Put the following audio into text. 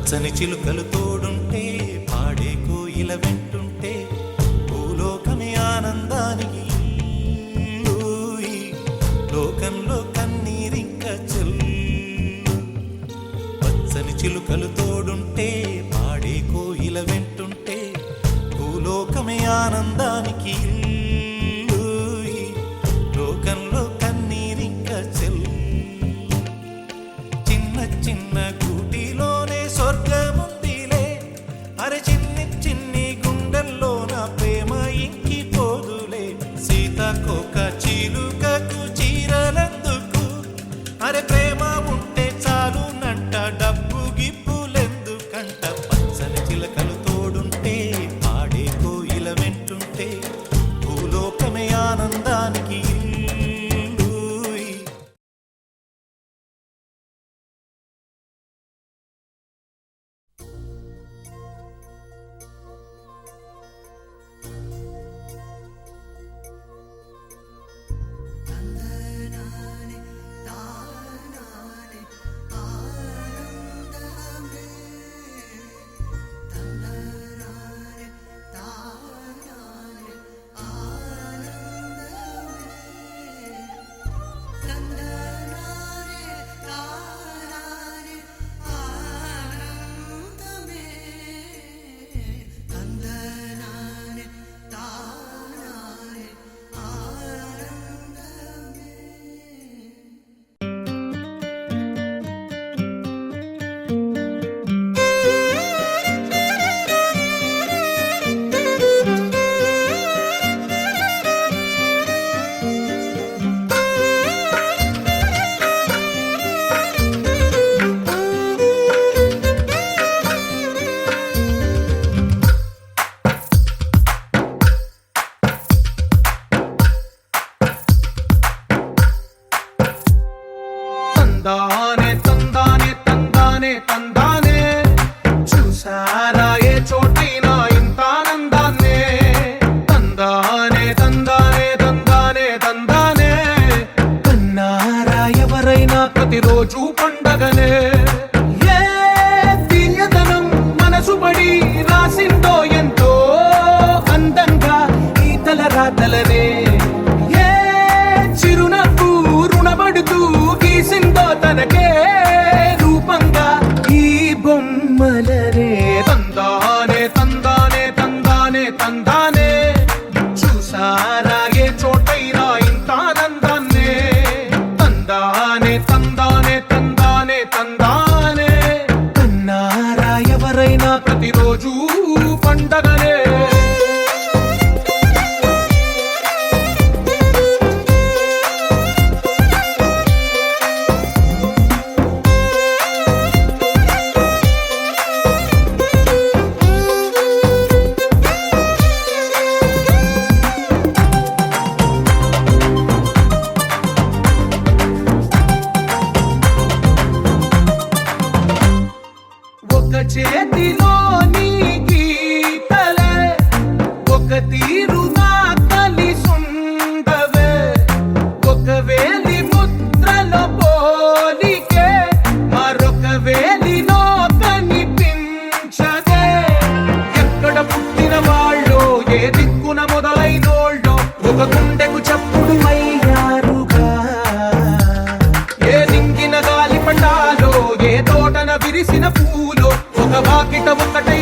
పచ్చని చిలుకలు తోడుంటే పాడే కోయిల వెంటుంటే భూలోకమే ఆనందానికి లోకంలో కన్నీరింక చెల్లు. పచ్చని చిలుకలు తోడుంటే పాడే కోయిల వెంటుంటే భూలోకమే ఆనందానికి లోకంలో కన్నీరింక చెల్లు. చిన్న చిన్న గూటిలోనే స్వర్గముందిలే, అరే చిన్ని చిన్ని గుండెల్లో నా ప్రేమ ఇంకి పోదులే. సీతాకోక చిలుకకు చీరలందుకు, అరే ప్రేమ ఉంటే చాలు నంట, డబ్బు గిప్పులెందుకంట. పచ్చని చిలకలు తోడుంటే పాడే కోయిల వెంటుంటే భూలోకమే ఆనందానికి తందానే తందానే తందానే తందానే, చూసారా ఏ చోటైనా ఇంత ఆనందాన్నే. తందానే తందానే తందానే తందానే, కన్నారా ఎవరైనా ప్రతిరోజు పండగనే. ఏ తీయదనం మనసు పడి రాసిందో ఎంతో అందంగా ఈ తలరాతలనే. ఏ చిరునవ్వు రుణపడుతూ గీసిందో తనకే రూపంగా ఈ బొమ్మలనే. తందానే తందానే తందానే తందానే, చూసారా ఏ చోటైనా ఇంత ఆనందాన్నే. తందానే తందానే తందానే తందానే, కన్నారా ఎవరైనా ప్రతిరోజు పండగనే. ఒక చేతిలో నీ గీతలే, ఒక తీరుగా కలిసుండవే. ఒక వేలి ముద్రలో పోలికే మరొక వేలిలో కనిపించదే. ఎక్కడ పుట్టిన వాళ్ళో ఏ దిక్కున మొదలైనోళ్ళో ఒక గుండెకు చప్పుడు అయ్యారుగా. ఏ నింగిన గాలి పటాలో ఏ తోటన విరిసిన పూలో ఒక వాకిట ఒకటై